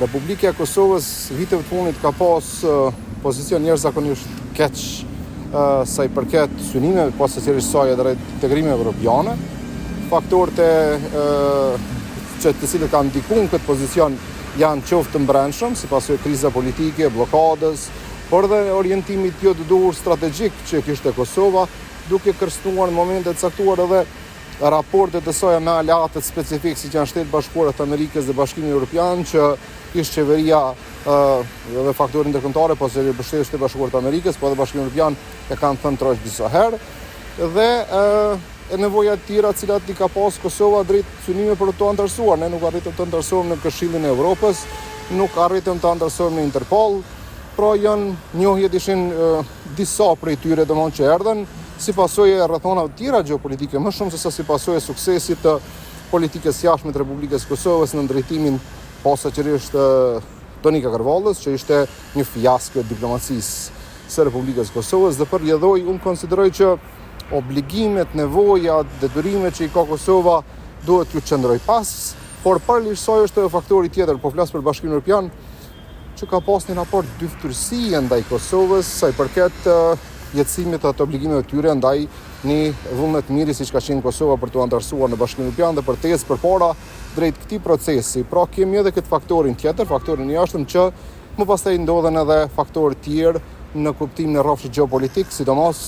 Republika e Kosovës viteve të fundit ka pas pozicion jashtëzakonisht keq sa i përket synimeve posaçërisht saj drejt integrimeve evropiane. Faktorët të cilët kanë ndikuar këtë pozicion janë qoftë të brendshëm, si pasojë kriza politike, blokadës, por dhe orientimit jo të duhur strategjik që kishte Kosova, duke kërcënuar në momente të caktuara edhe raportet e saj me aleatët specifik si që janë Shtetet Bashkuara të Amerikës dhe Bashkimi Evropian, që ishte qeveria dhe faktorë ndërkombëtare, po se Shtetet Bashkuara të Amerikës, po edhe Bashkimi Evropian e kanë thënë trosh disa herë, dhe nevoja të tjera cilat i ka pas Kosova drejt synime për të antarësuar. Ne nuk arritëm të antarësohem në Këshillin e Evropës, nuk arritëm të antarësohem në Interpol, pra janë njohjet ishin disa prej tyre domthonjë që erdhen si pasojë e rrethonave të tjera gjeopolitike, më shumë se si pasojë e suksesit të politikës jashtme të Republikës Kosovës në ndërtimin posaçërisht Donika Kërvallës, që ishte një fiasko diplomacisë së Republikës Kosovës, dhe përjedhoi unë konsideroj që obligimet, nevojat, detyrimet që i ka Kosova duhet t'ju qëndroj pas, por paralelisht saj është faktori tjetër, po flas për Bashkimin Evropian, që ka pas një raport dyftërsie ndaj Kosovës sa i përket jetësimit të obligimeve të tyre ndaj një vullnet miri siç ka qenë Kosova për të antarësuar në Bashkimin Evropian dhe për të ecë përpara drejt këtij procesi. Pra kemi edhe këtë faktorin tjetër, faktorin e jashtëm, që më pastaj ndodhen edhe faktorë tjerë në kuptimin e rrafshit gjeopolitik, sidomos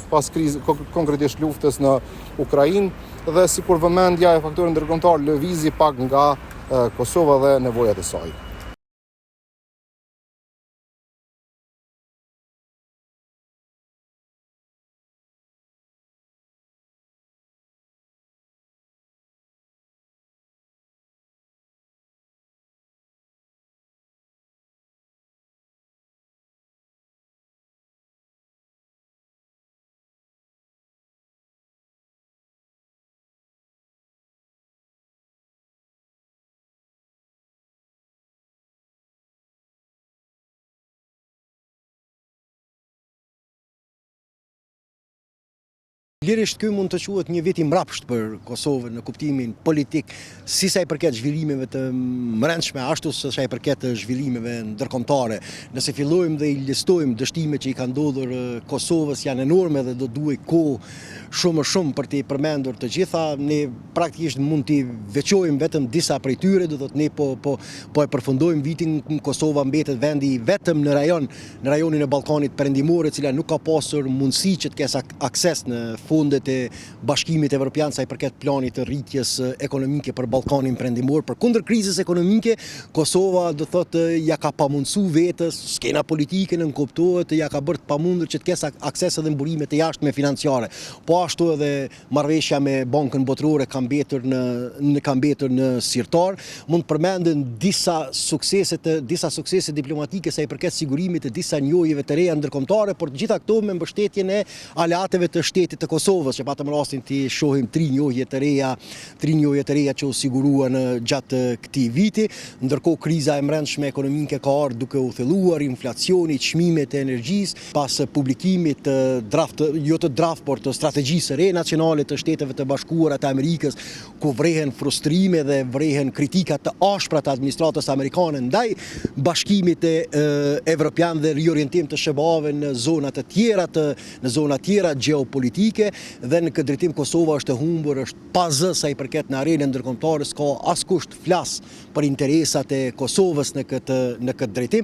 pas krizës, konkretisht luftës në Ukrainë, dhe sikur vëmendja e faktorit ndërkombëtar lëvizi pak nga Kosova dhe nevojat e saj. Lirisht ky mund të quhet një vit i mrapsht për Kosovën në kuptimin politik, si sa i përket zhvillimeve të brendshme, ashtu si sa i përket zhvillimeve ndërkombëtare. Nëse fillojmë dhe i listojmë dështimet që i kanë ndodhur Kosovës, janë enorme dhe do duhet kohë shumë për t'i përmendur të gjitha. Ne praktikisht mund t'i veçojmë vetëm disa prej tyre, do thotë ne po e përfundojmë vitin, Kosova mbetet vendi vetëm në rajonin e Ballkanit Perëndimor, e cila nuk ka pasur mundësi që të kesh akses në fondet e Bashkimit Evropian sa i përket planit të rritjes ekonomike për Ballkanin Perëndimor. Përkundër krizës ekonomike, Kosova do thotë ja ka pamundsu vetes, skena politike nën kuptohet, ja ka bërë të pamundur që të kesh akses edhe mburime të jashtme financiare. Po ashtu edhe marrëveshja me Bankën Botërore ka mbetur në sirtar. Mund të përmenden disa suksese diplomatike sa i përket sigurimit të disa njohjeve të reja ndërkombëtare, por gjitha këto me mbështetjen e aleateve të shtetit të Kosovës, që patëm rastin të shohim tri njohje të reja që u siguruan gjatë këtij viti. Ndërkohë kriza e brendshme ekonomike ka ardhur duke u thelluar, inflacioni, çmimet e energjisë, pas publikimit të draft, por të strategjisë së re nacionale të Shteteve të Bashkuara të Amerikës, ku vrehen frustrime dhe vrehen kritika të ashpra të administratës amerikane ndaj Bashkimit Evropian dhe riorientim të SBA-ve në zona tjera gjeopolitike, dhe në këtë drejtim Kosova është e humbur, është pa zë sa i përket në arenën ndërkombëtare, s'ka askush të flas për interesat e Kosovës në këtë drejtim.